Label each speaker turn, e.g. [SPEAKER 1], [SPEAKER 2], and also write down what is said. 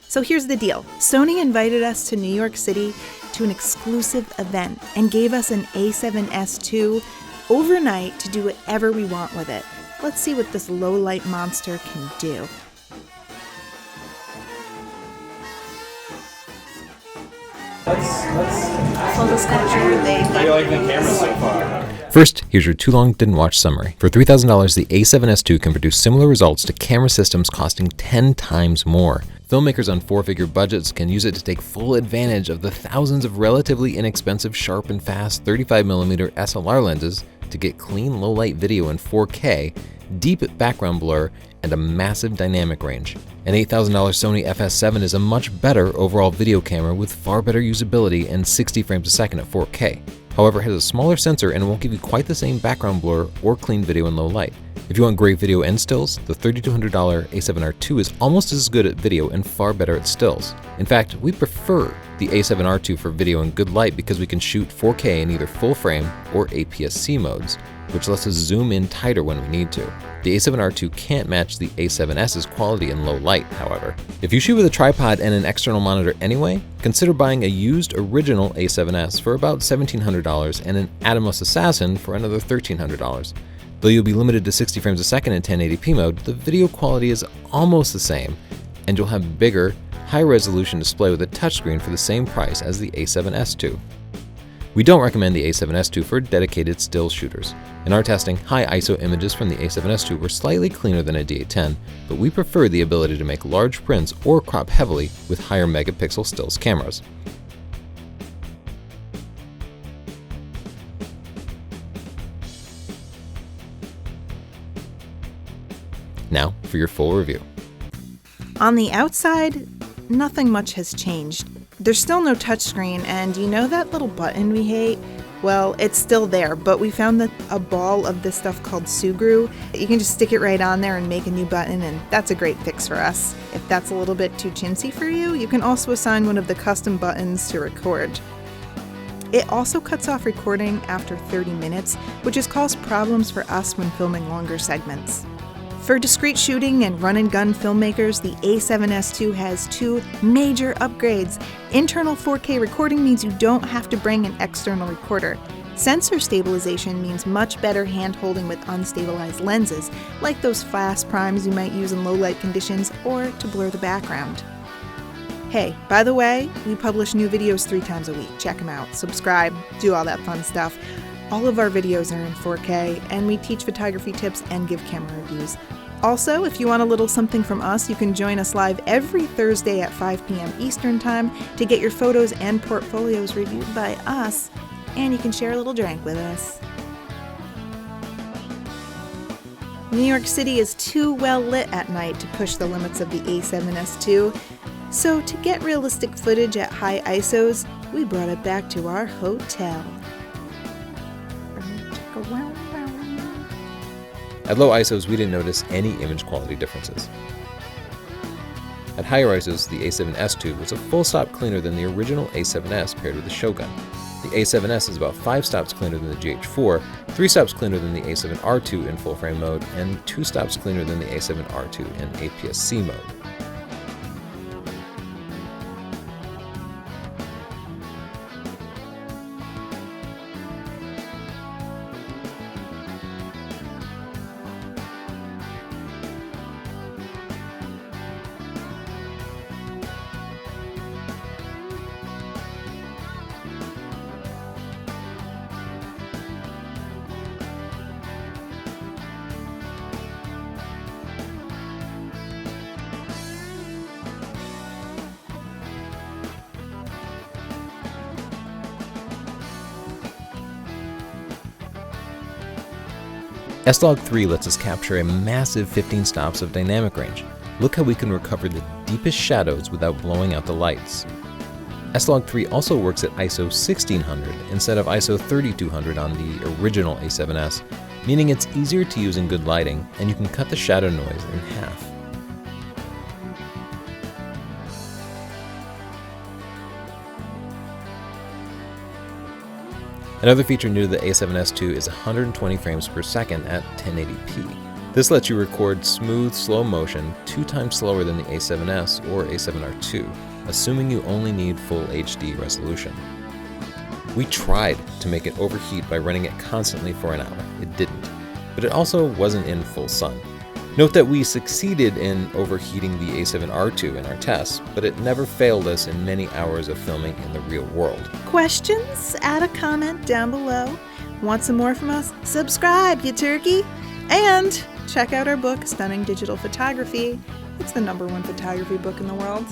[SPEAKER 1] So here's the deal. Sony invited us to New York City to an exclusive event and gave us an a7S II overnight to do whatever we want with it. Let's see what this low-light monster can do.
[SPEAKER 2] How do you like the camera so far?
[SPEAKER 3] First, here's your too long didn't watch summary. For $3,000, the a7S II can produce similar results to camera systems costing 10 times more. Filmmakers on four-figure budgets can use it to take full advantage of the thousands of relatively inexpensive, sharp and fast 35mm SLR lenses to get clean low-light video in 4K, deep background blur, and a massive dynamic range. An $8,000 Sony FS7 is a much better overall video camera with far better usability and 60 frames a second at 4K. However, it has a smaller sensor and won't give you quite the same background blur or clean video in low light. If you want great video and stills, the $3,200 a7R II is almost as good at video and far better at stills. In fact, we prefer the a7R II for video in good light because we can shoot 4K in either full frame or APS-C modes, which lets us zoom in tighter when we need to. The a7R II can't match the a7S's quality in low light, however. If you shoot with a tripod and an external monitor anyway, consider buying a used original a7S for about $1,700 and an Atomos Assassin for another $1,300. Though you'll be limited to 60 frames a second in 1080p mode, the video quality is almost the same, and you'll have bigger, high-resolution display with a touchscreen for the same price as the a7S II. We don't recommend the a7S II for dedicated still shooters. In our testing, high ISO images from the a7S II were slightly cleaner than a D810, but we prefer the ability to make large prints or crop heavily with higher megapixel stills cameras. Now for your full review.
[SPEAKER 1] On the outside, nothing much has changed. There's still no touchscreen, and you know that little button we hate? Well, it's still there, but we found that a ball of this stuff called Sugru. You can just stick it right on there and make a new button, and that's a great fix for us. If that's a little bit too chintzy for you, you can also assign one of the custom buttons to record. It also cuts off recording after 30 minutes, which has caused problems for us when filming longer segments. For discrete shooting and run-and-gun filmmakers, the a7S II has two major upgrades. Internal 4K recording means you don't have to bring an external recorder. Sensor stabilization means much better hand-holding with unstabilized lenses, like those fast primes you might use in low-light conditions or to blur the background. Hey, by the way, we publish new videos 3 times a week. Check them out, subscribe, do all that fun stuff. All of our videos are in 4K, and we teach photography tips and give camera reviews. Also, if you want a little something from us, you can join us live every Thursday at 5 p.m. Eastern Time to get your photos and portfolios reviewed by us, and you can share a little drink with us. New York City is too well lit at night to push the limits of the a7S II, so to get realistic footage at high ISOs, we brought it back to our hotel.
[SPEAKER 3] At low ISOs, we didn't notice any image quality differences. At higher ISOs, the a7S II was a full stop cleaner than the original a7S paired with the Shogun. The a7S is about 5 stops cleaner than the GH4, 3 stops cleaner than the a7R II in full frame mode, and 2 stops cleaner than the a7R II in APS-C mode. S-Log3 lets us capture a massive 15 stops of dynamic range. Look how we can recover the deepest shadows without blowing out the lights. S-Log3 also works at ISO 1600 instead of ISO 3200 on the original a7S, meaning it's easier to use in good lighting, and you can cut the shadow noise in half. Another feature new to the a7S II is 120 frames per second at 1080p. This lets you record smooth, slow motion 2 times slower than the a7S or a7R II, assuming you only need full HD resolution. We tried to make it overheat by running it constantly for an hour. It didn't, but it also wasn't in full sun. Note that we succeeded in overheating the a7R II in our tests, but it never failed us in many hours of filming in the real world.
[SPEAKER 1] Questions? Add a comment down below. Want some more from us? Subscribe, you turkey! And check out our book, Stunning Digital Photography. It's the #1 photography book in the world.